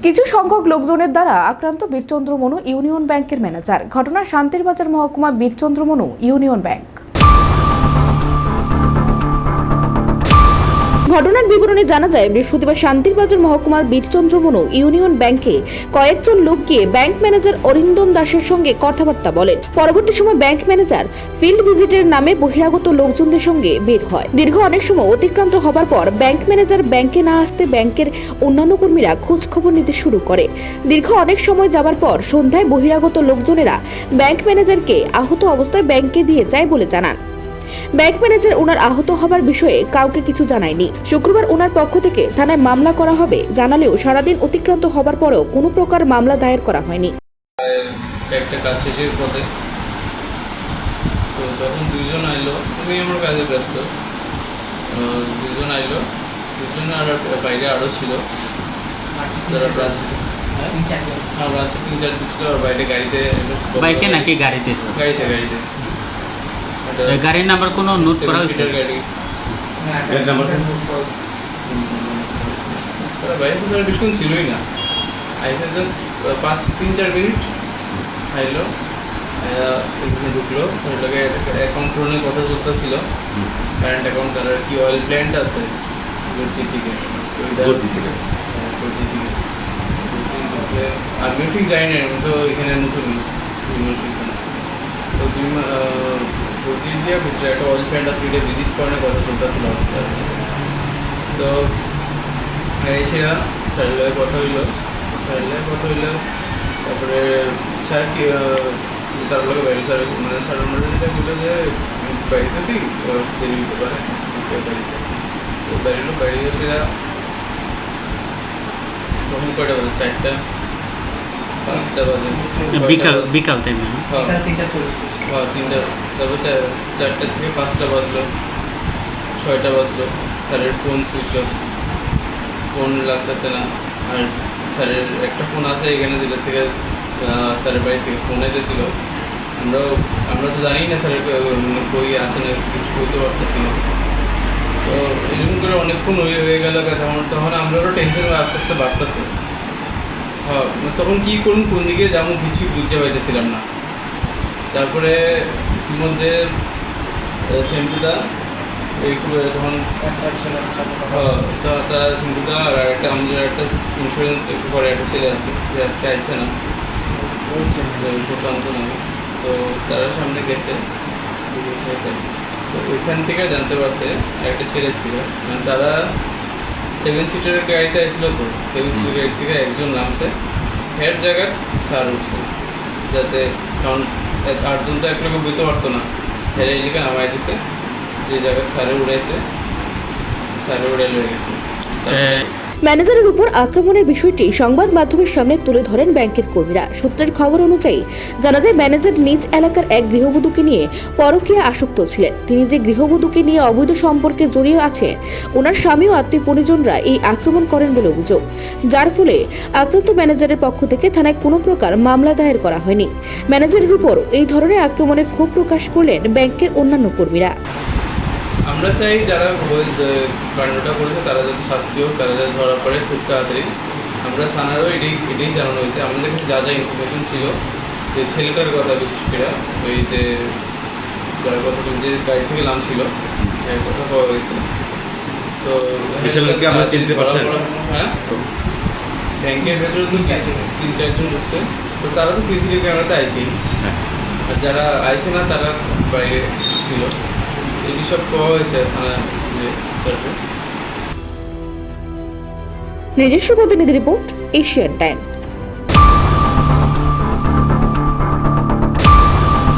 কিছু সংখ্যক লোকজনের দ্বারা আক্রান্ত বীরচন্দ্র মনু ইউনিয়ন ব্যাংকের ম্যানেজার। ঘটনা শান্তির বাজার মহকুমা বীরচন্দ্র মনু ইউনিয়ন ব্যাংক। ঘটনার বিবরণে জানা যায়, বৃহস্পতিবার শান্তির বাজার মহকুমার বীরচন্দ্র মনু ইউনিয়ন ব্যাংকে কয়েকজন লোক গিয়ে ব্যাংক ম্যানেজার অরিন্দম দাসের সঙ্গে কথাবার্তা বলেন। পরবর্তী সময় ব্যাংক ম্যানেজার ফিল্ড ভিজিটের নামে বহিরাগত লোকজনদের সঙ্গে বের হয়। দীর্ঘ অনেক সময় অতিক্রান্ত হবার পর ব্যাংক ম্যানেজার ব্যাংকে না আসতে ব্যাংকের অন্যান্য কর্মীরা খোঁজ খবর নিতে শুরু করে। দীর্ঘ অনেক সময় যাবার পর সন্ধ্যায় বহিরাগত লোকজনেরা ব্যাংক ম্যানেজারকে আহত অবস্থায় ব্যাংকে দিয়ে যায় বলে জানান। ব্যাংক ম্যানেজার ওনার আহত হবার বিষয়ে কাউকে কিছু জানায়নি। শুক্রবার ওনার পক্ষ থেকে থানায় মামলা করা হবে জানালেও সারাদিন অতিক্রান্ত হবার পরেও কোনো প্রকার মামলা দায়ের করা হয়নি। একটা কাজ শেষের পথে তো তখন দুইজন আইলো, আমি আমার কাজে ব্যস্ত, দুইজন আইলো, দুজন আর বাইরে আরও ছিল যারা ব্রাঞ্চে ব্রাঞ্চে 3-4 ছিল, আর বাইরে গাড়িতে বাইকে নাকি গাড়িতে গাড়িতে গাড়ির নাম্বার কোনো নোট করা হয়েছে? গাড়ি বাইরে তো বেশিক্ষণ ছিলই না, আইসে জাস্ট 3-4 মিনিট আইলো, এখানে ঢুকলো, ওটাকে অ্যাকাউন্ট নিয়ে কথা চলতেছিল। কারেন্ট অ্যাকাউন্ট তার কি অয়েল প্ল্যান্ট আছে গর্জির দিকে, আমিও ঠিক জানি না, আমি তো এখানে নতুন তো গর্জির দিয়ে ভিতরে একটা অয়েল প্ল্যান্ট আছে, এটা ভিজিট করানোর কথা চলতেছিল। তো এসে স্যারের লগে কথা হইলো, তারপরে স্যার কি তার লগে বাইরে স্যার মানে স্যারের মধ্যে যেটা বললো যে বাইরেতেছি দেরি হতে পারে, বাড়িছে তো বাইরে বাইরে এসে তখন কয়টা বাজে, 4টা-5টা বাজে, বিকাল টাইমে। হ্যাঁ 3টা, তারপর 4টা থেকে 5টা বাজলো, 6টা বাজলো, স্যারের ফোন সুইচ অফ, ফোন লাগতেছে না। আর স্যারের একটা ফোন আছে এখানে, যেটা থেকে স্যারের বাড়ি থেকে ফোন এসেছিল। আমরা তো জানি না স্যারের কই আসে না, কিছু বলতে পারতেছি না। তো এরকম করে অনেকক্ষণ হয়ে গেল, তখন আমরাও টেনশন আস্তে আস্তে বাড়তেছে। হ্যাঁ, তখন কী করুন, কোন দিকে যেমন কিছুই বুঝতে পারতেছিলাম না। তারপরে ইতিমধ্যে সেন্টুদা এইগুলো তখন তারা সিন্ধুদা আর একটা আমাদের একটা ইন্স্যুরেন্স করে একটা ছেলে আছে, সে আজকে আসছে না, প্রশান্ত নামে। তো তারা সামনে গেছে, তো ওইখান থেকে জানতে পারছে একটা ছেলে ছিল, মানে তারা 7 সিটারের গাড়িতে আসছিল। তো 7 সিটার গাড়ি থেকে একজন নামছে, হেড জায়গায় স্যার উঠছে, যাতে কারণ 8জন তো একলগে বুঝতে পারতো না, হেরে এলিকে নামাই দিছে, যে জায়গায় স্যারে উড়ে লয়ে গেছে। ম্যানেজারের উপর আক্রমণের বিষয়টি সংবাদ মাধ্যমের সামনে তুলে ধরেন ব্যাংকের কর্মীরা। সূত্রের খবর অনুযায়ী জানা যায়, ম্যানেজার নিজ এলাকার এক গৃহবধূকে নিয়ে পরকীয়া আসক্ত ছিলেন। তিনি যে গৃহবধূকে নিয়ে অবৈধ সম্পর্কে জড়িয়ে আছে, ওনার স্বামী ও আত্মীয় পরিজনরা এই আক্রমণ করেন বলে অভিযোগ, যার ফলে আক্রান্ত ম্যানেজারের পক্ষ থেকে থানায় কোনো প্রকার মামলা দায়ের করা হয়নি। ম্যানেজারের উপর এই ধরনের আক্রমণে ক্ষোভ প্রকাশ করলেন ব্যাংকের অন্যান্য কর্মীরা। আমরা চাই যারা কাণ্ডটা করেছে তারা যাতে শাস্তি হোক, তারা যাতে ধরা পড়ে খুব তাড়াতাড়ি। আমরা থানারও এটাই জানানো হয়েছে। আমাদের কাছে যা ইনফরমেশন ছিল, যে ছেলেটার কথা, বিশেষ করে ওই যে যার কথা যে গাড়ি থেকে নামছিল, এর কথা পাওয়া হয়েছে। তো আমরা চিনতে পারছি, হ্যাঁ ব্যাংকের ভেতরে তো 3-4 জন ঢুকছে, তো তারা তো সিসিটিভি ক্যামেরাতে আইসেই, আর যারা আইসে না তারা বাইরে ছিল। এই সব পাওয়া হয়েছে থানা সার্ভে। নিজস্ব প্রতিনিধি রিপোর্ট, এশিয়ান টাইমস।